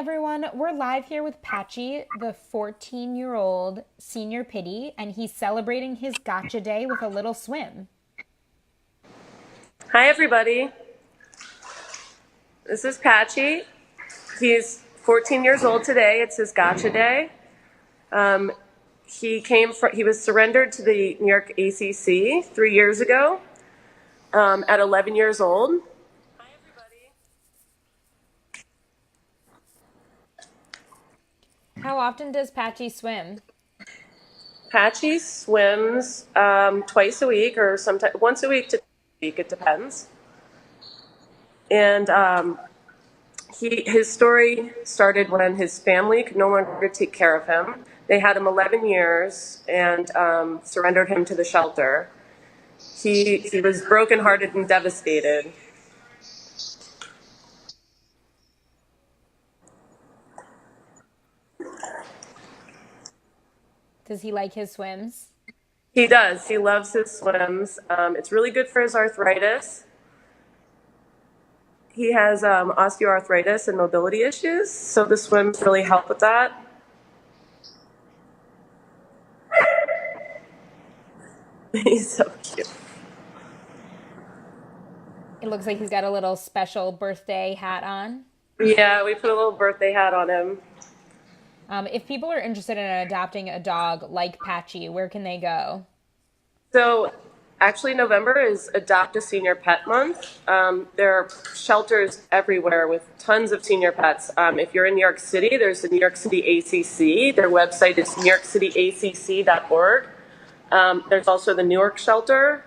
everyone. We're live here with Patchy, the 14-year-old senior pittie, and he's celebrating his gotcha day with a little swim. Hi, everybody. This is Patchy. He's 14 years old today. It's his gotcha day. Um, he was surrendered to the New York ACC 3 years ago at 11 years old. Hi, everybody. How often does Patchy swim? Patchy swims twice a week or sometimes once a week to a week. It depends. And his story started when his family could no longer take care of him. They had him 11 years and surrendered him to the shelter. He was brokenhearted and devastated. Does he like his swims? He does. He loves his swims. It's really good for his arthritis. He has osteoarthritis and mobility issues, so the swims really help with that. He's so cute. It looks like he's got a little special birthday hat on. Yeah, we put a little birthday hat on him. If people are interested in adopting a dog like Patchy, where can they go? So, actually, November is Adopt a Senior Pet Month. There are shelters everywhere with tons of senior pets. If you're in New York City, there's the New York City ACC. Their website is newyorkcityacc.org. There's also the Newark shelter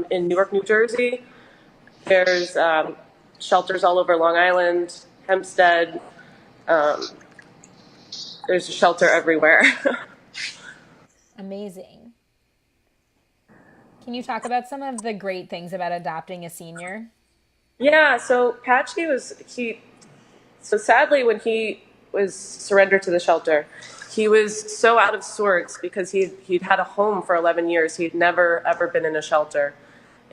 in Newark, New Jersey. There's shelters all over Long Island, Hempstead. Um, there's a shelter everywhere. Amazing. Can you talk about some of the great things about adopting a senior? Yeah, so so sadly when he was surrendered to the shelter, he was so out of sorts because he'd had a home for 11 years. He'd never ever been in a shelter.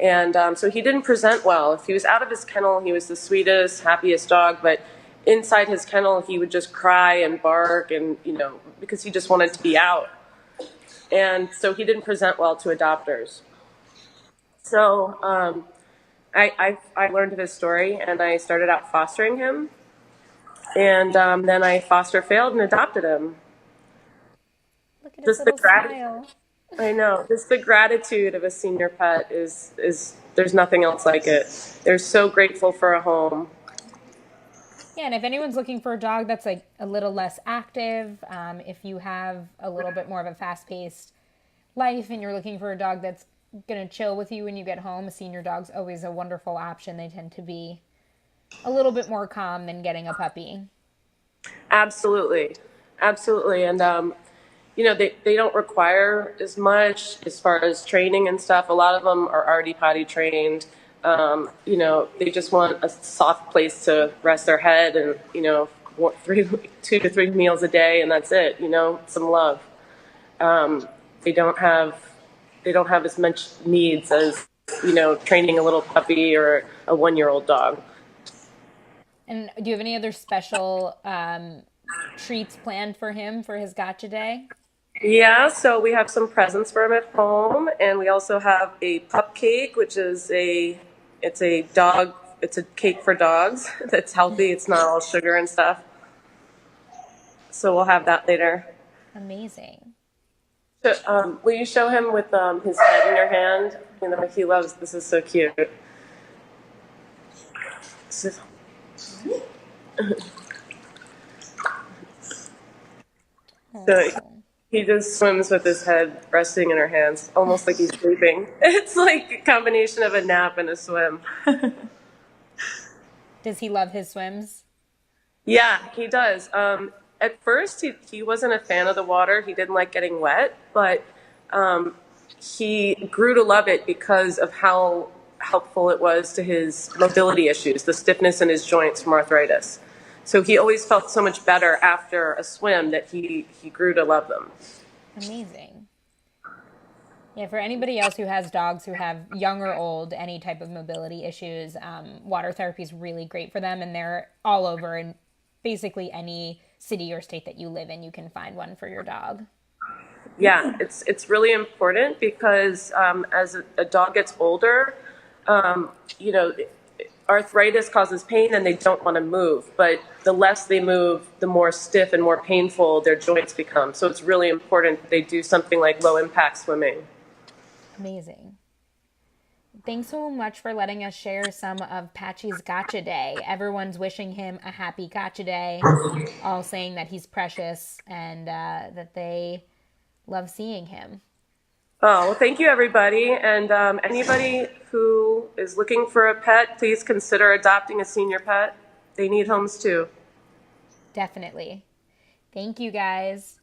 And so he didn't present well. If he was out of his kennel, he was the sweetest, happiest dog, but inside his kennel, he would just cry and bark and, because he just wanted to be out. And so he didn't present well to adopters. So I learned of his story and I started out fostering him. And then I foster failed and adopted him. Look at his Just the little gratitude. smile. I know. Just the gratitude of a senior pet is there's nothing else like it. They're so grateful for a home. Yeah, and if anyone's looking for a dog that's like a little less active, if you have a little bit more of a fast-paced life and you're looking for a dog that's going to chill with you when you get home, a senior dog's always a wonderful option. They tend to be a little bit more calm than getting a puppy. Absolutely. Absolutely. And they don't require as much as far as training and stuff. A lot of them are already potty trained. They just want a soft place to rest their head and, 2 to 3 meals a day, and that's it, some love. They don't have as much needs as, training a little puppy or a 1-year-old dog. And do you have any other special treats planned for him for his gotcha day? Yeah, so we have some presents for him at home, and we also have a pup cake, which is it's a cake for dogs that's healthy. It's not all sugar and stuff. So we'll have that later. Amazing. So, will you show him with his head in your hand? He loves. This is so cute. So, so Oh. he just swims with his head resting in her hands, almost like he's sleeping. It's like a combination of a nap and a swim. Does he love his swims? Yeah, he does. At first, he wasn't a fan of the water. He didn't like getting wet, but um, he grew to love it because of how helpful it was to his mobility issues, the stiffness in his joints from arthritis. So he always felt so much better after a swim that he grew to love them. Amazing. Yeah, for anybody else who has dogs who have young or old, any type of mobility issues, water therapy is really great for them, and they're all over in basically any city or state that you live in, you can find one for your dog. Yeah, it's really important because as a dog gets older, um, you know, arthritis causes pain and they don't want to move. But the less they move, the more stiff and more painful their joints become. So it's really important that they do something like low impact swimming. Amazing. Thanks so much for letting us share some of Patchy's Gotcha Day. Everyone's wishing him a happy Gotcha Day, all saying that he's precious and that they love seeing him. Oh, well, thank you, everybody. And anybody who is looking for a pet, please consider adopting a senior pet. They need homes too. Definitely. Thank you guys.